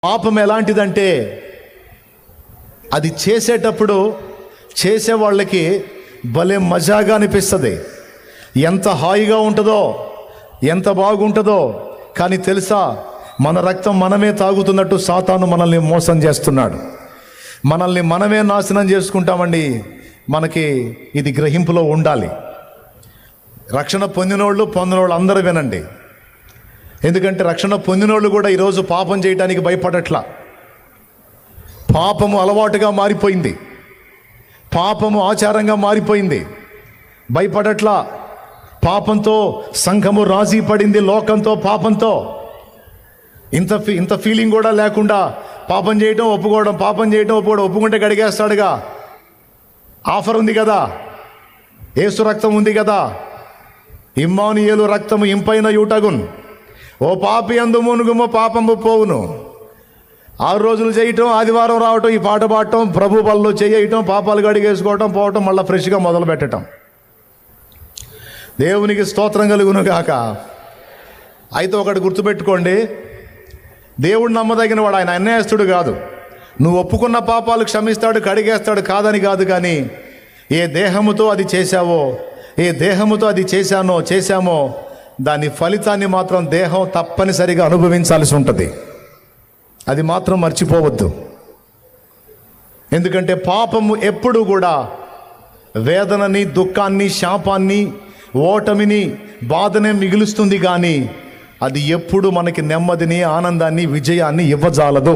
పాపం ఎలాంటిదంటే అది చేసేటప్పుడు చేసే వాళ్ళకి భలే మజాగా అనిపిస్తుంది. ఎంత హాయిగా ఉంటుందో, ఎంత బాగుంటుందో. కానీ తెలుసా, మన రక్తం మనమే తాగుతున్నట్టు సాతాను మనల్ని మోసం చేస్తున్నాడు. మనల్ని మనమే నాశనం చేసుకుంటామండి. మనకి ఇది గ్రహింపులో ఉండాలి. రక్షణ పొందినోళ్ళు అందరూ వినండి. ఎందుకంటే రక్షణ పొందినోళ్ళు కూడా ఈరోజు పాపం చేయడానికి భయపడట్లా. పాపము అలవాటుగా మారిపోయింది, పాపము ఆచారంగా మారిపోయింది. భయపడట్లా. పాపంతో సంఘము రాజీ పడింది, లోకంతో, పాపంతో. ఇంత ఫీలింగ్ కూడా లేకుండా పాపం చేయటం ఒప్పుకోవడం, పాపం చేయటం ఒప్పుకోవడం. ఒప్పుకుంటే గడిగేస్తాడుగా. ఆఫర్ ఉంది కదా, యేసు రక్తం ఉంది కదా. ఇమ్మానుయేలు రక్తము ఇంపైన యూటగున్, ఓ పాపి అందు మునుగుము పాపము పోవును. 6 రోజులు చేయటం, ఆదివారం రావటం, ఈ పాట పాడటం, ప్రభు బల్లో చేయటం, పాపాలు గడిగేసుకోవటం, పోవటం, మళ్ళీ ఫ్రెష్గా మొదలు పెట్టడం. దేవునికి స్తోత్రం కలుగును గాక. అయితే ఒకటి గుర్తుపెట్టుకోండి, దేవుడు నమ్మదగిన వాడు. ఆయన అన్యాయస్తుడు కాదు. నువ్వు ఒప్పుకున్న పాపాలు క్షమిస్తాడు, కడిగేస్తాడు, కాదని కాదు. కానీ ఏ దేహముతో అది చేశావో, ఏ దేహముతో అది చేశామో దాని ఫలితాన్ని మాత్రం దేహం తప్పనిసరిగా అనుభవించాల్సి ఉంటుంది. అది మాత్రం మర్చిపోవద్దు. ఎందుకంటే పాపము ఎప్పుడు కూడా వేదనని, దుఃఖాన్ని, శాపాన్ని, ఓటమిని, బాధనే మిగులుస్తుంది. కానీ అది ఎప్పుడు మనకి నెమ్మదిని, ఆనందాన్ని, విజయాన్ని ఇవ్వజాలదు.